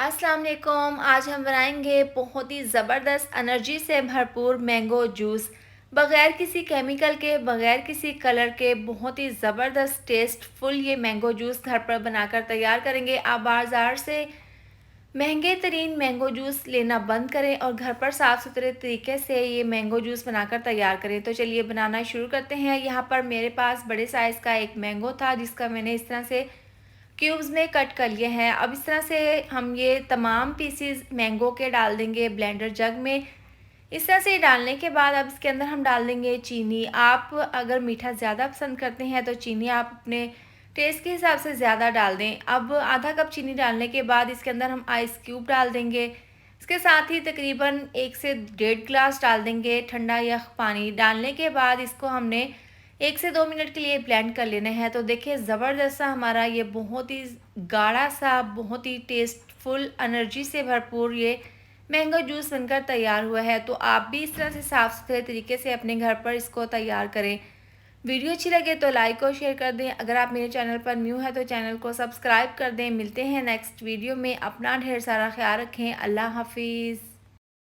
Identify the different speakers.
Speaker 1: अस्सलाम वालेकुम। आज हम बनाएंगे बहुत ही ज़बरदस्त एनर्जी से भरपूर मैंगो जूस। बग़ैर किसी केमिकल के, बग़ैर किसी कलर के बहुत ही ज़बरदस्त टेस्टफुल ये मैंगो जूस घर पर बनाकर तैयार करेंगे। आप बाज़ार से महंगे तरीन मैंगो जूस लेना बंद करें और घर पर साफ़ सुथरे तरीके से ये मैंगो जूस बनाकर तैयार करें। तो चलिए बनाना शुरू करते हैं। यहाँ पर मेरे पास बड़े साइज़ का एक मैंगो था जिसका मैंने इस तरह से क्यूब्स में कट कर लिए हैं। अब इस तरह से हम ये तमाम पीसेस मैंगो के डाल देंगे ब्लेंडर जग में। इस तरह से डालने के बाद अब इसके अंदर हम डाल देंगे चीनी। आप अगर मीठा ज़्यादा पसंद करते हैं तो चीनी आप अपने टेस्ट के हिसाब से ज़्यादा डाल दें। अब आधा कप चीनी डालने के बाद इसके अंदर हम आइस क्यूब डाल देंगे। इसके साथ ही तकरीबन 1 से 1.5 गिलास डाल देंगे ठंडा यख पानी। डालने के बाद इसको हमने 1 से 2 मिनट के लिए ब्लेंड कर लेना है। तो देखिए ज़बरदस्त सा हमारा ये बहुत ही गाढ़ा सा, बहुत ही टेस्टफुल, एनर्जी से भरपूर ये मैंगो जूस बनकर तैयार हुआ है। तो आप भी इस तरह से साफ़ सुथरे तरीके से अपने घर पर इसको तैयार करें। वीडियो अच्छी लगे तो लाइक और शेयर कर दें। अगर आप मेरे चैनल पर न्यू है तो चैनल को सब्सक्राइब कर दें। मिलते हैं नेक्स्ट वीडियो में। अपना ढेर सारा ख्याल रखें। अल्लाह हाफिज़।